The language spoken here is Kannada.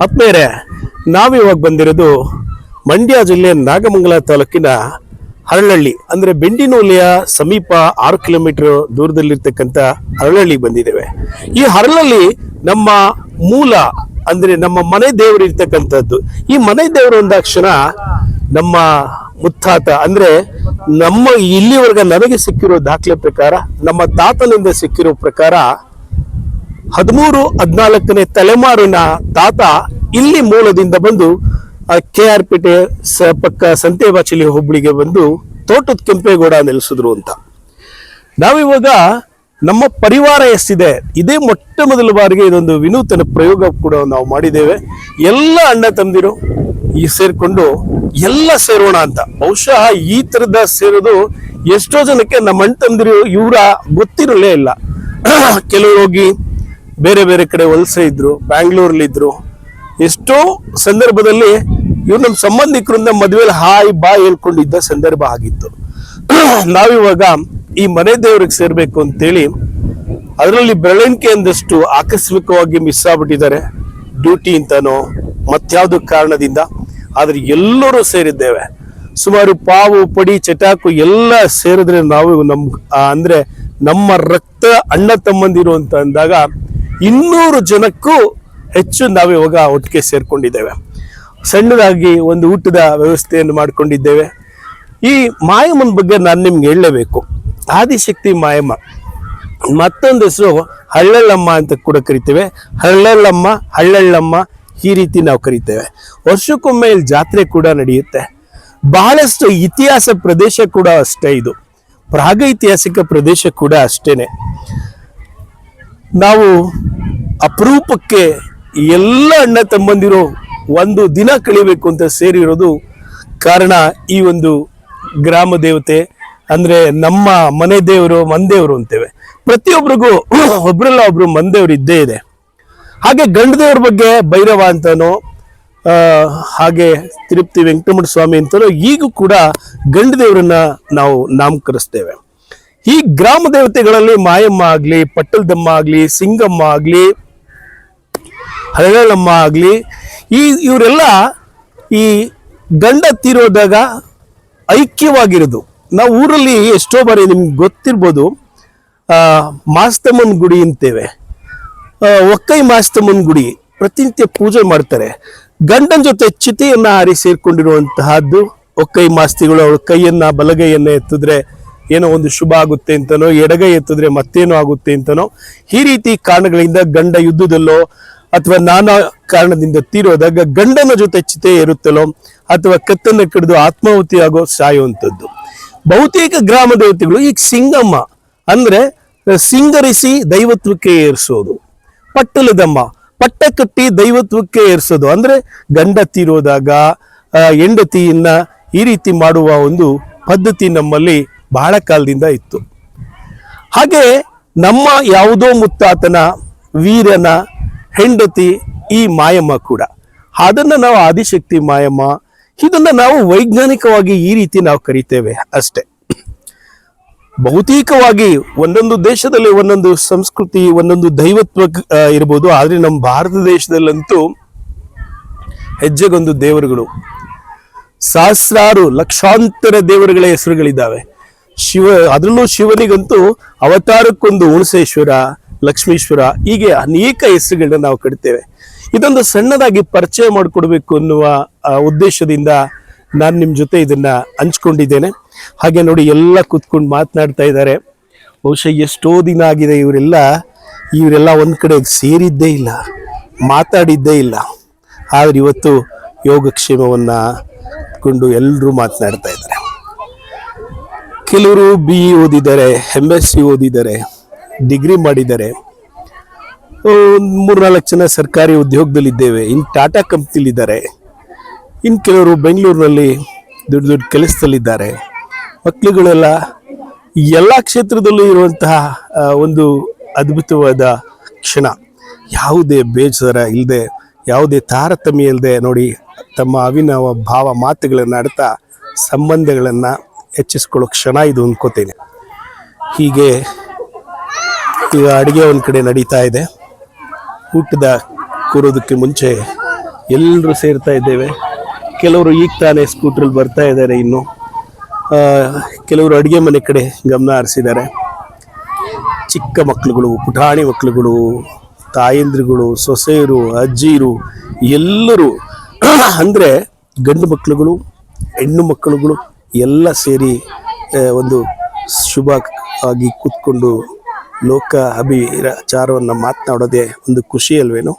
ಆತ್ಮೇರೆ ನಾವಿವಾಗ ಬಂದಿರೋದು ಮಂಡ್ಯ ಜಿಲ್ಲೆ ನಾಗಮಂಗಲ ತಾಲೂಕಿನ ಹರಳಹಳ್ಳಿ ಅಂದ್ರೆ ಬೆಂಡಿನೂಲಿಯ ಸಮೀಪ 6 ಕಿಲೋಮೀಟರ್ ದೂರದಲ್ಲಿರ್ತಕ್ಕಂಥ ಹರಳಹಳ್ಳಿ ಬಂದಿದ್ದೇವೆ. ಈ ಹರಳಹಳ್ಳಿ ನಮ್ಮ ಮೂಲ ಅಂದ್ರೆ ನಮ್ಮ ಮನೆ ದೇವರು ಇರ್ತಕ್ಕಂಥದ್ದು. ಈ ಮನೆ ದೇವರು ಅಂದಾಕ್ಷಣ ನಮ್ಮ ಮುತ್ತಾತ ಅಂದ್ರೆ ನಮ್ಮ ಇಲ್ಲಿವರೆಗೆ ನನಗೆ ಸಿಕ್ಕಿರೋ ದಾಖಲೆ ಪ್ರಕಾರ, ನಮ್ಮ ತಾತನಿಂದ ಸಿಕ್ಕಿರೋ ಪ್ರಕಾರ 13-14ನೇ ತಲೆಮಾರಿನ ತಾತ ಇಲ್ಲಿ ಮೂಲದಿಂದ ಬಂದು KR ಪೇಟೆ ಪಕ್ಕ ಸಂತೆಬಾಚಲಿ ಹೋಬಳಿಗೆ ಬಂದು ತೋಟದ ಕೆಂಪೇಗೌಡ ನೆಲೆಸಿದ್ರು ಅಂತ. ನಾವಿವಾಗ ನಮ್ಮ ಪರಿವಾರ ಎಷ್ಟಿದೆ, ಇದೇ ಮೊಟ್ಟ ಮೊದಲ ಬಾರಿಗೆ ಇದೊಂದು ವಿನೂತನ ಪ್ರಯೋಗ ಕೂಡ ನಾವು ಮಾಡಿದ್ದೇವೆ. ಎಲ್ಲ ಅಣ್ಣ ತಮ್ಮದಿರು ಈ ಸೇರ್ಕೊಂಡು ಎಲ್ಲ ಸೇರೋಣ ಅಂತ. ಬಹುಶಃ ಈ ತರದ ಸೇರೋದು ಎಷ್ಟೋ ಜನಕ್ಕೆ ನಮ್ಮ ಅಣ್ಣ ತಮ್ಮದಿರು ಇವರ ಗೊತ್ತಿರಲೇ ಇಲ್ಲ. ಕೆಲವರು ಹೋಗಿ ಬೇರೆ ಬೇರೆ ಕಡೆ ವಲಸೆ ಇದ್ರು, ಬ್ಯಾಂಗ್ಳೂರಲ್ಲಿ ಇದ್ರು. ಎಷ್ಟೋ ಸಂದರ್ಭದಲ್ಲಿ ಇವ್ರು ನಮ್ಮ ಸಂಬಂಧಿಕರಿಂದ ಮದುವೆಯಲ್ಲಿ ಹಾಯ್ ಬಾ ಹೇಳ್ಕೊಂಡಿದ್ದ ಸಂದರ್ಭ ಆಗಿತ್ತು. ನಾವಿವಾಗ ಈ ಮನೆ ದೇವ್ರಿಗೆ ಸೇರ್ಬೇಕು ಅಂತೇಳಿ ಅದರಲ್ಲಿ ಬೆಳವಣಿಗೆ ಅಂದಷ್ಟು ಆಕಸ್ಮಿಕವಾಗಿ ಮಿಸ್ ಆಗ್ಬಿಟ್ಟಿದ್ದಾರೆ, ಡ್ಯೂಟಿ ಅಂತಾನೋ ಮತ್ಯಾವ್ದು ಕಾರಣದಿಂದ. ಆದ್ರೆ ಎಲ್ಲರೂ ಸೇರಿದ್ದೇವೆ. ಸುಮಾರು ಪಾವು ಪಡಿ ಚಟಾಕು ಎಲ್ಲ ಸೇರಿದ್ರೆ ನಾವು ಅಂದ್ರೆ ನಮ್ಮ ರಕ್ತ ಅಣ್ಣ ತಮ್ಮಂದಿರು ಅಂತ ಅಂದಾಗ 200 ಜನಕ್ಕೂ ಹೆಚ್ಚು ನಾವಿವಾಗ ಒಟ್ಟಿಗೆ ಸೇರ್ಕೊಂಡಿದ್ದೇವೆ. ಸಣ್ಣದಾಗಿ ಒಂದು ಊಟದ ವ್ಯವಸ್ಥೆಯನ್ನು ಮಾಡಿಕೊಂಡಿದ್ದೇವೆ. ಈ ಮಾಯಮ್ಮನ ಬಗ್ಗೆ ನಾನು ನಿಮ್ಗೆ ಹೇಳಲೇಬೇಕು. ಆದಿಶಕ್ತಿ ಮಾಯಮ್ಮ, ಮತ್ತೊಂದು ಹೆಸರು ಹಳ್ಳಳ್ಳಮ್ಮ ಅಂತ ಕೂಡ ಕರಿತೇವೆ. ಹಳ್ಳಳ್ಳಮ್ಮ, ಹಳ್ಳಳ್ಳಮ್ಮ ಈ ರೀತಿ ನಾವು ಕರಿತೇವೆ. ವರ್ಷಕ್ಕೊಮ್ಮೆ ಇಲ್ಲಿ ಜಾತ್ರೆ ಕೂಡ ನಡೆಯುತ್ತೆ. ಬಹಳಷ್ಟು ಇತಿಹಾಸ ಪ್ರದೇಶ ಕೂಡ ಅಷ್ಟೇ, ಇದು ಪ್ರಾಗೈತಿಹಾಸಿಕ ಪ್ರದೇಶ ಕೂಡ ಅಷ್ಟೇನೆ. ನಾವು ಅಪರೂಪಕ್ಕೆ ಎಲ್ಲ ಅಣ್ಣ ತಮ್ಮಂದಿರು ಒಂದು ದಿನ ಕಳಿಬೇಕು ಅಂತ ಸೇರಿರೋದು ಕಾರಣ ಈ ಒಂದು ಗ್ರಾಮ ದೇವತೆ ಅಂದ್ರೆ ನಮ್ಮ ಮನೆ ದೇವರು, ಮನ್ದೇವರು ಅಂತೇವೆ. ಪ್ರತಿಯೊಬ್ಬರಿಗೂ ಒಬ್ರಲ್ಲ ಒಬ್ರು ಮನ್ದೇವ್ರು ಇದ್ದೇ ಇದೆ. ಹಾಗೆ ಗಂಡ ದೇವ್ರ ಬಗ್ಗೆ ಭೈರವ ಅಂತಾನೋ, ಹಾಗೆ ತಿರುಪತಿ ವೆಂಕಟರಮಣ ಸ್ವಾಮಿ ಅಂತನೋ ಈಗೂ ಕೂಡ ಗಂಡ ದೇವರನ್ನ ನಾವು ನಾಮಕರಿಸ್ತೇವೆ. ಈ ಗ್ರಾಮ ದೇವತೆಗಳಲ್ಲಿ ಮಾಯಮ್ಮ ಆಗ್ಲಿ, ಪಟ್ಟಲದಮ್ಮ ಆಗ್ಲಿ, ಸಿಂಗಮ್ಮ ಆಗ್ಲಿ, ಹರಳಮ್ಮ ಆಗ್ಲಿ, ಇವರೆಲ್ಲ ಈ ಗಂಡ ತೀರೋದಾಗ ಐಕ್ಯವಾಗಿರೋದು. ನಾವು ಊರಲ್ಲಿ ಎಷ್ಟೋ ಬಾರಿ ನಿಮ್ಗೆ ಗೊತ್ತಿರ್ಬೋದು, ಮಾಸ್ತಮ್ಮನ ಗುಡಿ ಅಂತೇವೆ, ಒಕ್ಕೈ ಮಾಸ್ತಮ್ಮನ ಗುಡಿ ಪ್ರತಿನಿತ್ಯ ಪೂಜೆ ಮಾಡ್ತಾರೆ. ಗಂಡನ ಜೊತೆ ಚಿತೆಯನ್ನ ಹಾರಿ ಸೇರ್ಕೊಂಡಿರುವಂತಹದ್ದು ಒಕ್ಕೈ ಮಾಸ್ತಿಗಳು. ಅವ್ರ ಕೈಯನ್ನ ಬಲಗೈಯನ್ನ ಎತ್ತಿದ್ರೆ ಏನೋ ಒಂದು ಶುಭ ಆಗುತ್ತೆ ಅಂತನೋ, ಎಡಗೈ ಎತ್ತಿದ್ರೆ ಮತ್ತೇನೋ ಆಗುತ್ತೆ ಅಂತನೋ, ಈ ರೀತಿ ಕಾರಣಗಳಿಂದ ಗಂಡ ಯುದ್ಧದಲ್ಲೋ ಅಥವಾ ನಾನಾ ಕಾರಣದಿಂದ ತೀರೋದಾಗ ಗಂಡನ ಜೊತೆ ಚಿತೆ ಇರುತ್ತಲೋ ಅಥವಾ ಕತ್ತನ್ನ ಕಡಿದು ಆತ್ಮಾಹುತಿ ಆಗೋ ಸಾಯುವಂಥದ್ದು. ಬಹುತೇಕ ಗ್ರಾಮ ದೇವತೆಗಳು ಈಗ ಸಿಂಗಮ್ಮ ಅಂದ್ರೆ ಸಿಂಗರಿಸಿ ದೈವತ್ವಕ್ಕೆ ಏರಿಸೋದು, ಪಟ್ಟಲದಮ್ಮ ಪಟ್ಟ ಕಟ್ಟಿ ದೈವತ್ವಕ್ಕೆ ಏರಿಸೋದು ಅಂದ್ರೆ ಗಂಡ ತೀರೋದಾಗ ಹೆಂಡತಿಯನ್ನ ಈ ರೀತಿ ಮಾಡುವ ಒಂದು ಪದ್ಧತಿ ನಮ್ಮಲ್ಲಿ ಬಹಳ ಕಾಲದಿಂದ ಇತ್ತು. ಹಾಗೆ ನಮ್ಮ ಯಾವುದೋ ಮುತ್ತಾತನ ವೀರನ ಹೆಂಡತಿ ಈ ಮಾಯಮ್ಮ ಕೂಡ, ಅದನ್ನ ನಾವು ಆದಿಶಕ್ತಿ ಮಾಯಮ್ಮ, ಇದನ್ನ ನಾವು ವೈಜ್ಞಾನಿಕವಾಗಿ ಈ ರೀತಿ ನಾವು ಕರಿತೇವೆ ಅಷ್ಟೇ. ಭೌತಿಕವಾಗಿ ಒಂದೊಂದು ದೇಶದಲ್ಲಿ ಒಂದೊಂದು ಸಂಸ್ಕೃತಿ, ಒಂದೊಂದು ದೈವತ್ವ ಇರ್ಬೋದು. ಆದ್ರೆ ನಮ್ಮ ಭಾರತ ದೇಶದಲ್ಲಂತೂ ಹೆಜ್ಜೆಗೊಂದು ದೇವರುಗಳು, ಸಹಸ್ರಾರು ಲಕ್ಷಾಂತರ ದೇವರುಗಳ ಹೆಸರುಗಳಿದ್ದಾವೆ. ಅದರಲ್ಲೂ ಶಿವನಿಗಂತೂ ಅವತಾರಕ್ಕೊಂದು ಹುಣಸೇಶ್ವರ, ಲಕ್ಷ್ಮೀಶ್ವರ, ಹೀಗೆ ಅನೇಕ ಹೆಸರುಗಳನ್ನ ನಾವು ಕಟ್ತೇವೆ. ಇದೊಂದು ಸಣ್ಣದಾಗಿ ಪರಿಚಯ ಮಾಡಿಕೊಡ್ಬೇಕು ಅನ್ನುವ ಉದ್ದೇಶದಿಂದ ನಾನು ನಿಮ್ಮ ಜೊತೆ ಇದನ್ನ ಹಂಚ್ಕೊಂಡಿದ್ದೇನೆ. ಹಾಗೆ ನೋಡಿ ಎಲ್ಲ ಕೂತ್ಕೊಂಡು ಮಾತನಾಡ್ತಾ ಇದ್ದಾರೆ. ಬಹುಶಃ ಎಷ್ಟೋ ದಿನ ಆಗಿದೆ ಇವರೆಲ್ಲ ಒಂದ್ ಕಡೆ ಸೇರಿದ್ದೇ ಇಲ್ಲ, ಮಾತಾಡಿದ್ದೇ ಇಲ್ಲ. ಆದ್ರೆ ಇವತ್ತು ಯೋಗಕ್ಷೇಮವನ್ನ ಕೊಂಡು ಎಲ್ಲರೂ ಮಾತನಾಡ್ತಾ ಇದ್ದಾರೆ. ಕೆಲವರು BE ಓದಿದ್ದಾರೆ, MSc ಓದಿದ್ದಾರೆ, ಡಿಗ್ರಿ ಮಾಡಿದ್ದಾರೆ. 3-4 ಜನ ಸರ್ಕಾರಿ ಉದ್ಯೋಗದಲ್ಲಿದ್ದೇವೆ, ಇನ್ನು ಟಾಟಾ ಕಂಪ್ನಿಲಿದ್ದಾರೆ. ಇನ್ನು ಕೆಲವರು ಬೆಂಗಳೂರಿನಲ್ಲಿ ದೊಡ್ಡ ದೊಡ್ಡ ಕೆಲಸದಲ್ಲಿದ್ದಾರೆ. ಮಕ್ಕಳುಗಳೆಲ್ಲ ಎಲ್ಲ ಕ್ಷೇತ್ರದಲ್ಲೂ ಇರುವಂತಹ ಒಂದು ಅದ್ಭುತವಾದ ಕ್ಷಣ. ಯಾವುದೇ ಬೇಜಾರ ಇಲ್ಲದೆ, ಯಾವುದೇ ತಾರತಮ್ಯ ಇಲ್ಲದೆ ನೋಡಿ ತಮ್ಮ ಅವಿನವ ಭಾವ ಮಾತುಗಳನ್ನು ಆಡ್ತಾ ಸಂಬಂಧಗಳನ್ನು ಹೆಚ್ಚಿಸ್ಕೊಳ್ಳೋ ಕ್ಷಣ ಇದು ಅನ್ಕೋತೇನೆ. ಹೀಗೆ ಈಗ ಅಡುಗೆ ಒಂದು ಕಡೆ ನಡೀತಾ ಇದೆ. ಊಟದ ಕೂರೋದಕ್ಕೆ ಮುಂಚೆ ಎಲ್ಲರೂ ಸೇರ್ತಾ ಇದ್ದೇವೆ. ಕೆಲವರು ಈಗ ತಾನೇ ಸ್ಕೂಟ್ರಲ್ಲಿ ಬರ್ತಾ ಇದ್ದಾರೆ. ಇನ್ನು ಕೆಲವರು ಅಡುಗೆ ಮನೆ ಕಡೆ ಗಮನ ಹರಿಸಿದ್ದಾರೆ. ಚಿಕ್ಕ ಮಕ್ಕಳುಗಳು, ಪುಟಾಣಿ ಮಕ್ಕಳುಗಳು, ತಾಯಂದ್ರುಗಳು, ಸೊಸೆಯರು, ಅಜ್ಜಿಯರು ಎಲ್ಲರೂ ಅಂದರೆ ಗಂಡು ಮಕ್ಕಳುಗಳು, ಹೆಣ್ಣು ಮಕ್ಕಳುಗಳು ಎಲ್ಲ ಸೇರಿ ಒಂದು ಶುಭ ಆಗಿ ಕೂತ್ಕೊಂಡು ಲೋಕ ಅಭಿಚಾರವನ್ನು ಮಾತನಾಡೋದೇ ಒಂದು ಖುಷಿ ಅಲ್ವೇನೋ.